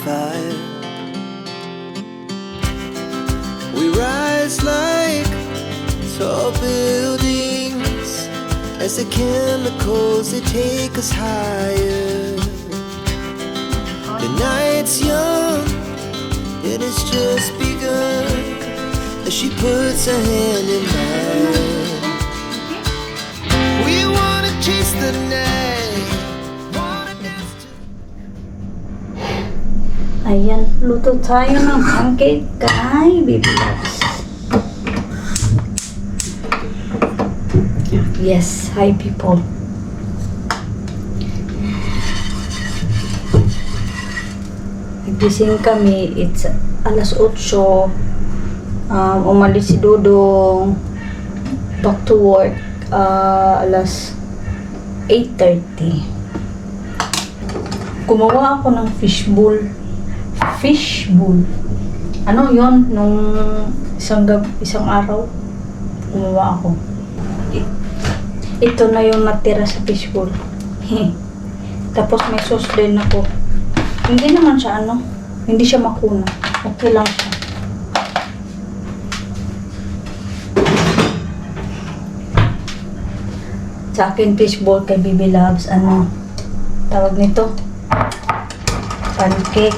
fire. We rise like tall buildings as the chemicals they take us higher. The night's young, it has just begun as she puts her hand in mine. We wanna chase the night, wanna dance to... Ayan, luto tayo ng pancake kay Baby Loves. Yes, hi people. Nagising kami, it's alas 8. Umalis si Dudong back to work alas 8:30. Gumawa ako ng fishbowl. Ano yon nung isang araw gumawa ako. Ito na yung natira sa fishbowl. Tapos may sauce din ako. Hindi naman siya hindi siya makuna. Okay lang siya. Sa akin fishbowl, kay Baby Loves, tawag nito? Pancake.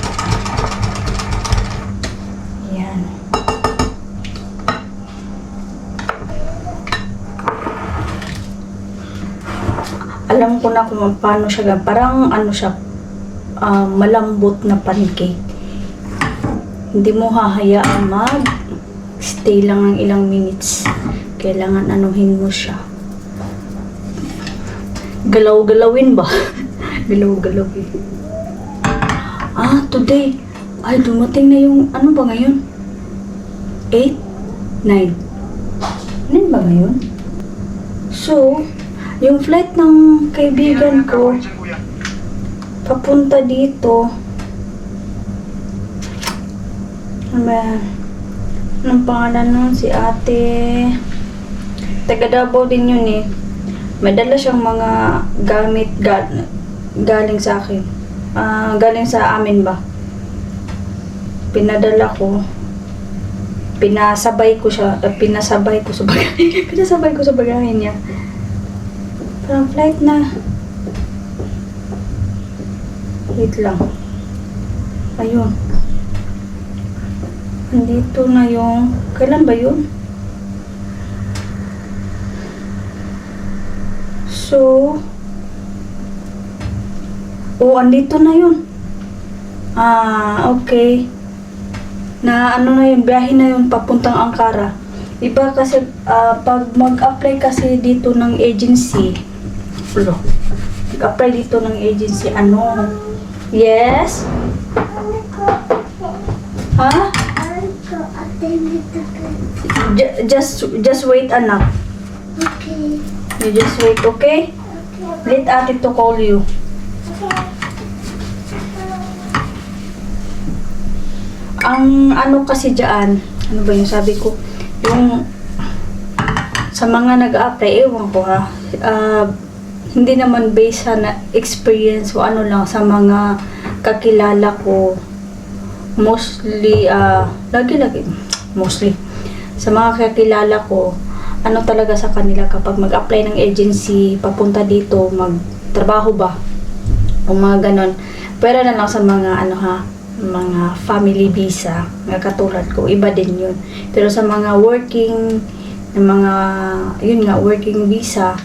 Yan. Alam ko na kung paano siya. Parang malambot na pancake. Hindi mo hahayaan stay lang ng ilang minutes. Kailangan anuhin mo siya. Galaw-galawin ba? Galaw-galawin. Today. Ay, dumating na yung, ba ngayon? 8? 9? 9 ba ngayon? So, yung flight ng kaibigan ko, papunta dito. Anong pangalan nun? Si ate. Taga Davao din yun eh. May dala siyang mga gamit galing sa akin. Galing sa amin ba? Pinadala ko. Pinasabay ko sa bagahe niya. Parang flight na. Wait lang. Ayun. Andito na yung... Kailan ba yun? So... andito na yun. Okay. Na yun, biyahe na yun papuntang Ankara. Iba kasi, pag mag-apply kasi dito ng agency, mag-apply dito ng agency, Yes? Ha? Just wait, anak. Okay. You just wait, okay? Let ate to call you. Ang kasi dyan, ba yung sabi ko, yung sa mga nag-a-apply, ewan ko ha, hindi naman based sa experience o lang, sa mga kakilala ko, mostly, mostly, sa mga kakilala ko, talaga sa kanila kapag mag-apply ng agency, papunta dito, magtrabaho ba, o mga ganon, pero na lang sa mga mga family visa, nga katulad ko, iba din yun. Pero sa mga working working visa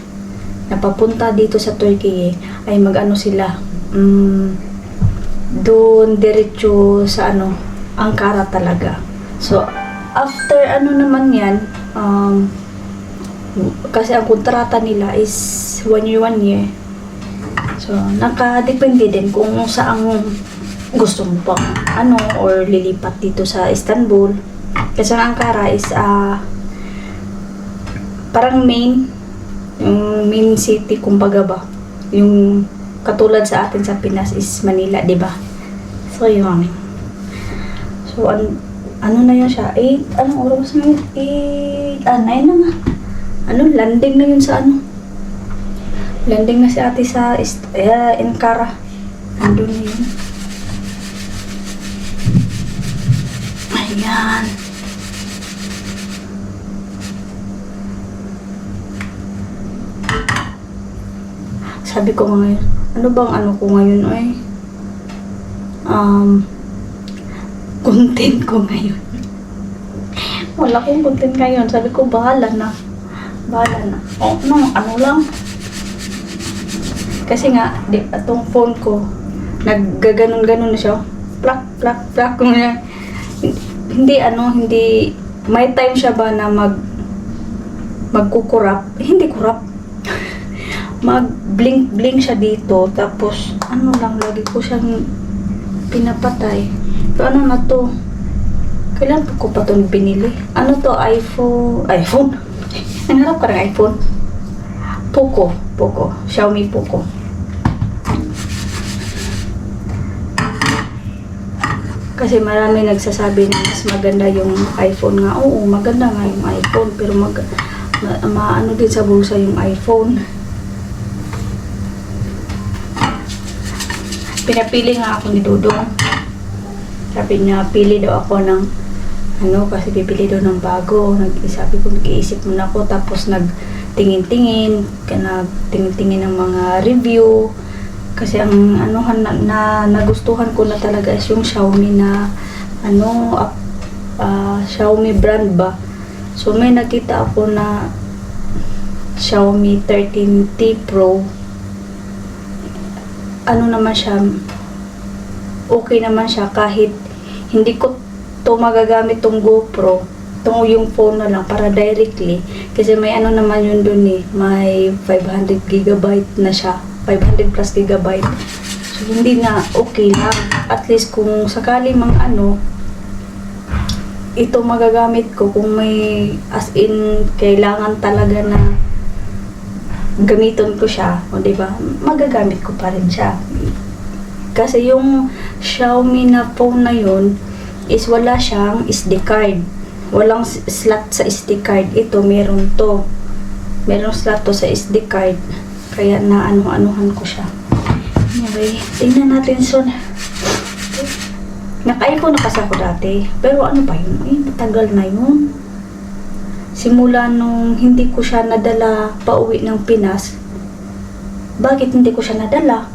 na papunta dito sa Turkey, ay sila, doon diretso sa Ankara talaga. So after naman yan, kasi ang kontrata nila is 1 year. So nakadepende din kung saang gusto mo pang or lilipat dito sa Istanbul. Kasi ang Ankara is parang main city, kumbaga ba, yung katulad sa atin sa Pinas is Manila, di ba? So yun. So na yun siya, 8, anong oras na yun? 9 na nga. Landing na yun sa landing na si ate sa Ankara. Andun na yun. Ayan. Sabi ko ngayon, ano bang ano ko ngayon ay? Content ko ngayon. Wala akong content ngayon. Sabi ko, bahala na. Bahala na. O, no, ano lang. Kasi nga, itong phone ko, naggaganon-ganon na siya. Plak, plak, plak. Hindi, hindi, may time siya ba na magkukurap? Hindi kurap. Mag-blink siya dito. Tapos, ano lang, lagi ko siyang pinapatay. Pero ano na to? Kailan ko pa ito binili? Ano to? iPhone? Nangarap ka ng iPhone? Poco. Xiaomi Poco. Kasi marami nagsasabi na mas maganda yung iPhone nga. Oo, maganda nga yung iPhone. Pero maano din sa bulsa yung iPhone. Pinapili nga ako ni Dudong. Sabi niya, pili daw ako ng kasi bibili daw ng bago. Sabi ko, nag-iisip muna ako. Tapos nagtingin-tingin ng mga review. Kasi ang nagustuhan ko na talaga is yung Xiaomi na Xiaomi brand ba. So may nakita ako na Xiaomi 13T Pro. Ano naman siya, okay naman siya kahit hindi ko to magagamit tong GoPro. Itong yung phone na lang para directly. Kasi may naman yun dun may 500 GB na siya. 500 plus gigabyte. So, hindi na okay lang. At least kung sakali ito magagamit ko kung may as in kailangan talaga na gamiton ko siya, o diba? Magagamit ko pa rin siya. Kasi yung Xiaomi na phone na yun is wala siyang SD card. Walang slot sa SD card. Ito, meron to. Meron slot to sa SD card. Kaya na anuhan ko siya. Anyway, tingnan natin soon. Naka-iPhone na kasi ako dati. Pero ano pa yun? Matagal na yun. Simula nung hindi ko siya nadala pauwi ng Pinas. Bakit hindi ko siya nadala?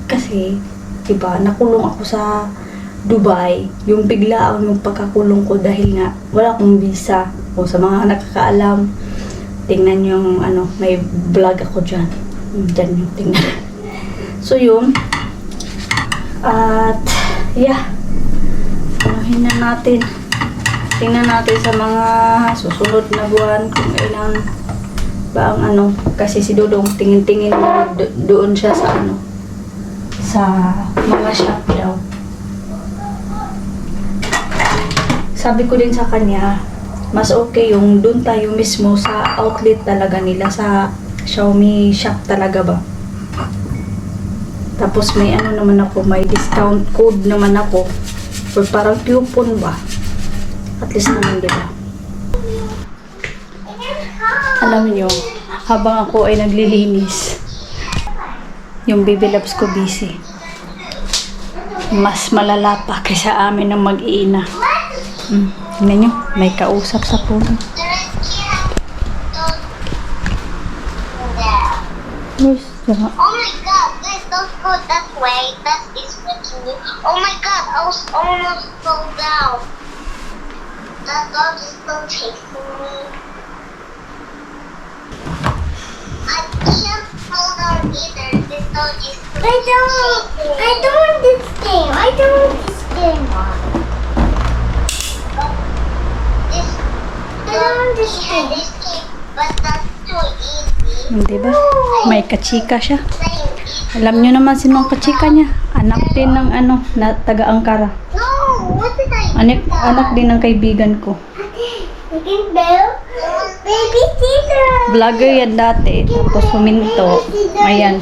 Kasi, diba, nakulong ako sa Dubai. Yung biglaang yung pagkakulong ko dahil nga wala akong visa. O sa mga nakakaalam, tingnan yung may vlog ako dyan. Dyan yung tingnan. So yun. At yeah. Anuhin na natin. Tingnan natin sa mga susunod na buwan kung ilan ba ang kasi si Dudong tingin-tingin doon siya sa sa mga shop daw. Sabi ko din sa kanya, mas okay yung doon tayo mismo sa outlet talaga nila, sa Xiaomi shop talaga ba. Tapos may naman ako, may discount code naman ako or parang coupon ba. At least naman, diba? Alam nyo, habang ako ay naglilinis, yung baby loves ko busy. Mas malala pa kaysa amin ng mag-iina. Tingnan nyo, may kausap sa phone. Oh my god, please don't go that way. That is freaking me. Oh my god, I was almost fall down. That dog is still chasing me. I can't fall down either. This dog is still chasing me. I don't want this game. I don't want this game. I don't want this game. But that's too easy. Diba? May kachika siya. Alam nyo naman sino ang kachika niya. Anak din ng na taga Ankara. No, what did I do? Anak din ng kaibigan ko. Chicken bell? Baby Caesar! Vlogger yan dati. Tapos huminto. Ayan.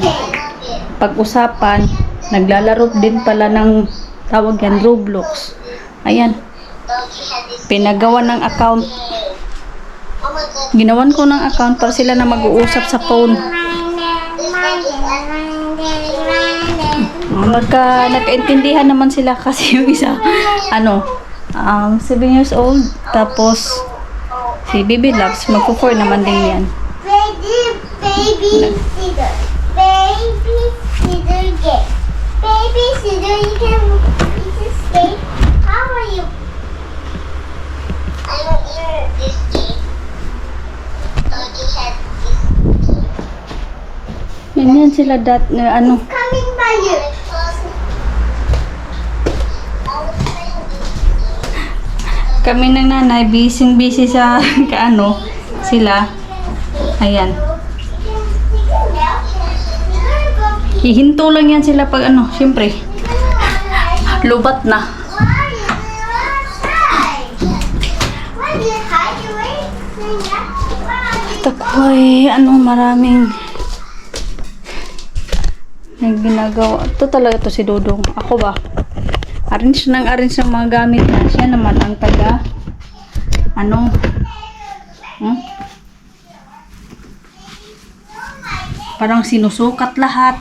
Pag-usapan, naglalaro din pala ng tawag yan, Roblox. Ayan. Pinagawa ng account. Oh my god. Ginawan ko ng account para sila na mag-uusap sa phone. Nagkaintindihan naman sila kasi yung isa, 7 years old. Tapos, si Baby Loves, magpo-4 naman din yan. Baby sitter. Baby sitter game. Baby sitter, you can stay. How are you? I don't eat this game. Doggy had this game. Yan sila ano. Coming by you. Kami ng nanay, busy sa kaano sila. Ayan. Hihinto lang yan sila pag ano, syempre. Lubat na. Takoy, maraming ginagawa. Ito talaga to si Dodong. Ako ba? Arrange ng mga gamit na. Siya naman ang taga parang sinusukat lahat.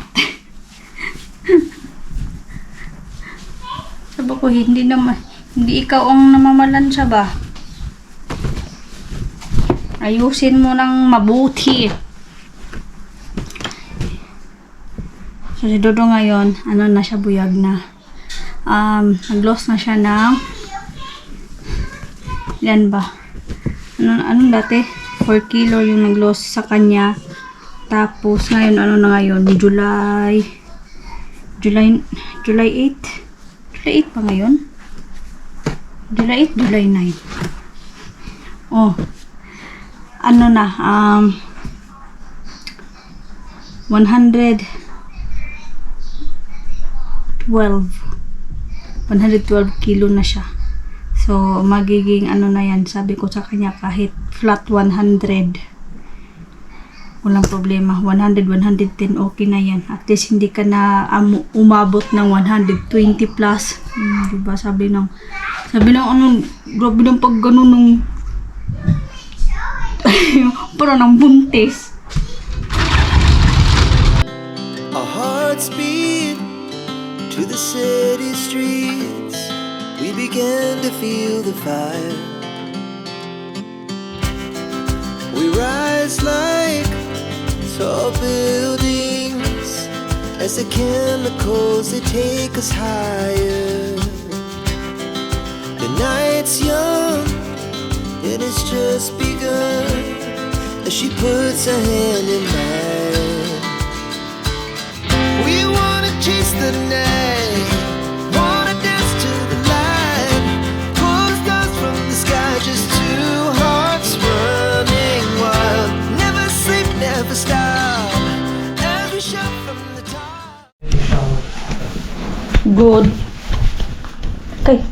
Sabi ko, hindi ikaw ang namamalansya ba? Ayusin mo ng mabuti. So, si Dodo ngayon, na siya, buyag na. Nag-loss na siya ng yan ba? Anong dati? 4 kilo yung nag-loss sa kanya. Tapos, ngayon, na ngayon? July 8? July 8 pa ngayon? July 8, July 9. Oh. 112 kilo na siya. So, magiging na yan. Sabi ko sa kanya, kahit flat 100, walang problema. 100, 110, okay na yan. At least, hindi ka na umabot ng 120 plus. Diba? Sabi ng grabe ng pag ganun ng parang ng buntis. Our hearts beat to the city streets. We began to feel the fire. We rise like tall buildings as the chemicals, they take us higher. The night's young and it's just begun as she puts her hand in mine. We wanna chase the night, wanna dance to the light, pull the stars from the sky, just two hearts running wild. Never sleep, never stop, as we shout from the top. Good. Okay.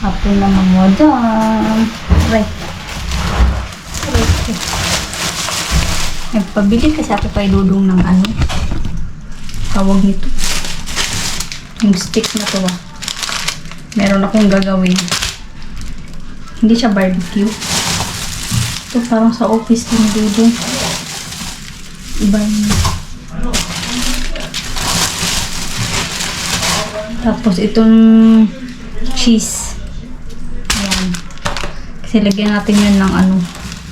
Hapon na mga dyan. Right. Nagpabili kasi ako kay Dudong ng tawag nito. Yung stick na to meron akong gagawin. Hindi siya barbecue. Ito parang sa office ni Dudong. Iba yun. Tapos itong cheese. Ayan. Kasi lagyan natin yan ng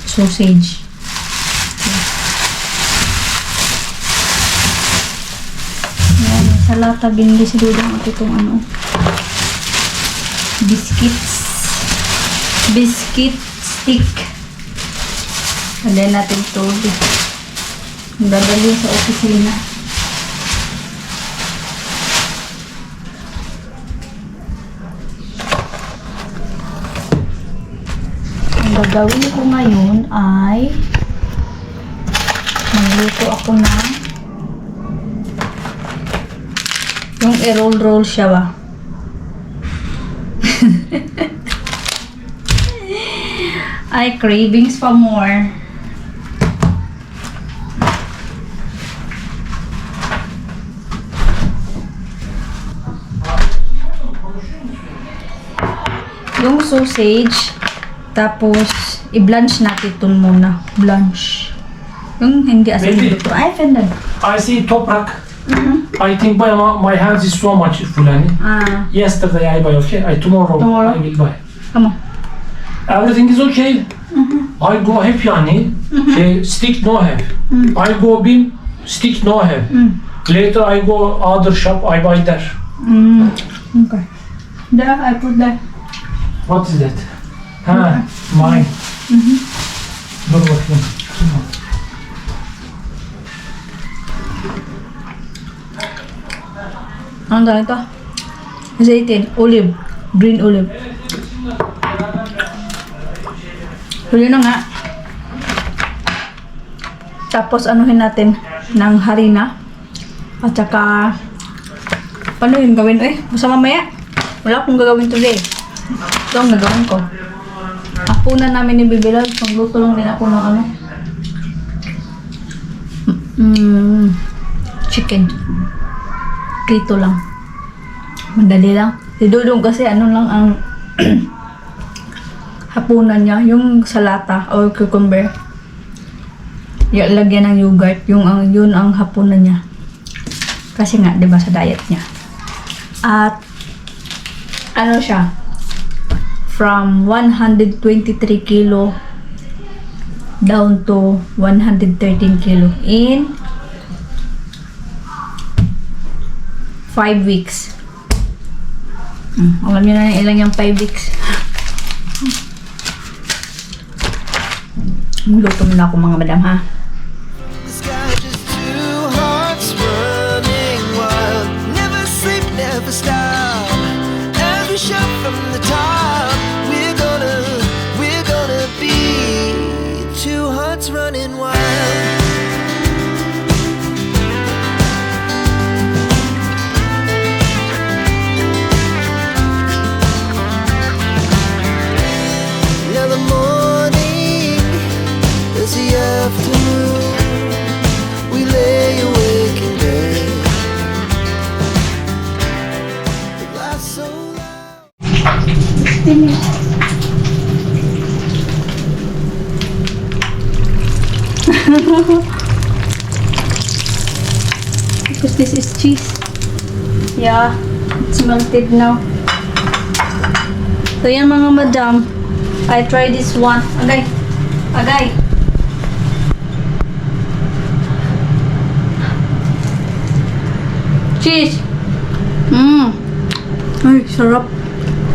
sausage. Ayan. Sa lata binili si Dudong at itong biscuit stick. Lagyan natin ito. Dadali sa opisina. Ang gagawin ko ngayon ay magluto ako ng yung i-roll siya ba? Ay, cravings for more. Yung sausage, tapos i-blanch natin ito muna. Blanch. Yung hindi asin Baby. dito. Ay, fended. I see toprak. I think my hands is so much full. Yesterday I buy, okay? Tomorrow Tomorrow? I will buy. Come on. Everything is okay. I go have yani. Stick no have. I go bin, stick no have. Later I go other shop, I buy there. Okay. There, I put there. What is that? Mine. Dur bakayım. Ano tawag ito? Zaitin. Olive. Green olive. So, yun na nga. Tapos, anuhin natin ng harina. At saka, paano yun gawin? Basta mamaya. Wala akong gagawin today. Ito ang gagawin ko. Hapunan namin ni Bibilal. Pagluto lang din ako ng ano. Chicken. Prito lang. Madali lang. Si Dudong kasi ano lang ang hapunan niya. Yung salata or cucumber. Yung lagyan ng yogurt. Yun ang hapunan niya. Kasi nga, di ba sa diet niya. At ano siya? From 123 kilo down to 113 kilo in 5 weeks. Alam niyo na ilang yung 5 weeks. Luto muna ako mga madam ha. The sky just two hearts running wild. Never sleep, never stop. As we shout from the top, we're gonna be two hearts running wild. Now the morning is the afternoon. We lay awake in bed. The lights so loud. Because this is cheese. Yeah, it's melted now. So yan mga madam, I try this one. Agay. Agay. Cheese. Ay, sarap.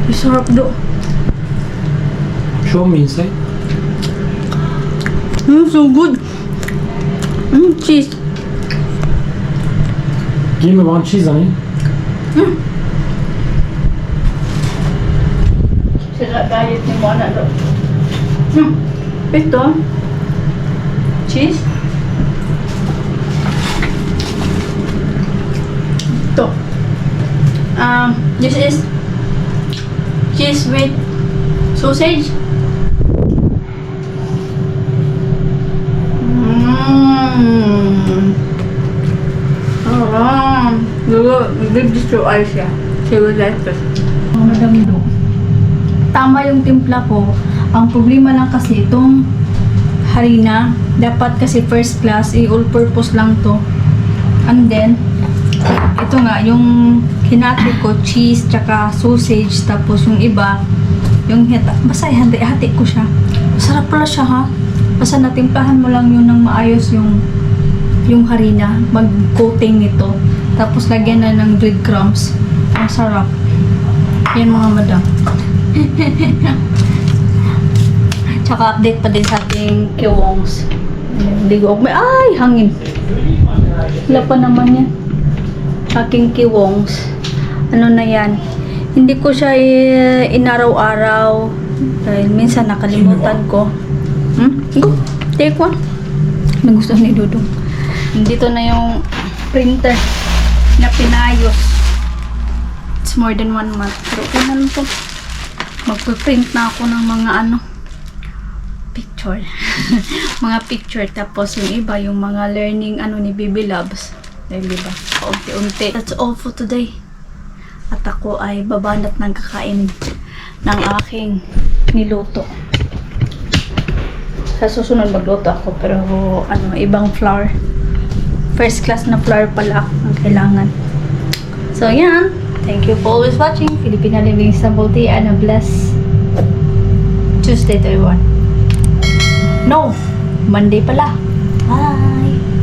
Ay, sarap do. Show me inside. So good. Cheese. Give me one cheese, honey. Sila diet ni Mona do. Ito. Cheese. Ito. This is cheese with sausage. Give this to Aisha. She will like this. Madam do. Tama yung timpla ko. Ang problema lang kasi itong harina, dapat kasi first class, all-purpose lang to. And then, ito nga, yung hinati ko, cheese, tsaka sausage, tapos yung iba, yung basta hati ko siya. Masarap pala siya ha. Basta natimplahan mo lang yun ng maayos yung harina, mag-coating nito. Tapos lagyan na ng breadcrumbs. Ang sarap. Yan mga madam. Tsaka update pa din sa ating kiwongs. Hindi ko, ay, hangin. Wala pa naman yan. Aking kiwongs. Ano na yan? Hindi ko siya inaraw-araw. Dahil minsan nakalimutan ko. Go, take one. Nagustuhan ni Dudong. Dito na yung printer na pinayos. It's more than 1 month. Pero okay na lang to. Magpa-print na ako ng mga picture. Mga picture. Tapos yung iba, yung mga learning ni Baby Loves. Dahil diba, paunti-unti. That's all for today. At ako ay babanat ng kakain ng aking niluto. Sa susunod magluto ako, pero ibang flour. First class na flour pala ang kailangan. So, yan. Thank you for always watching Filipina Living Istanbul Tea and a blessed Tuesday to everyone. No, Monday pala. Bye!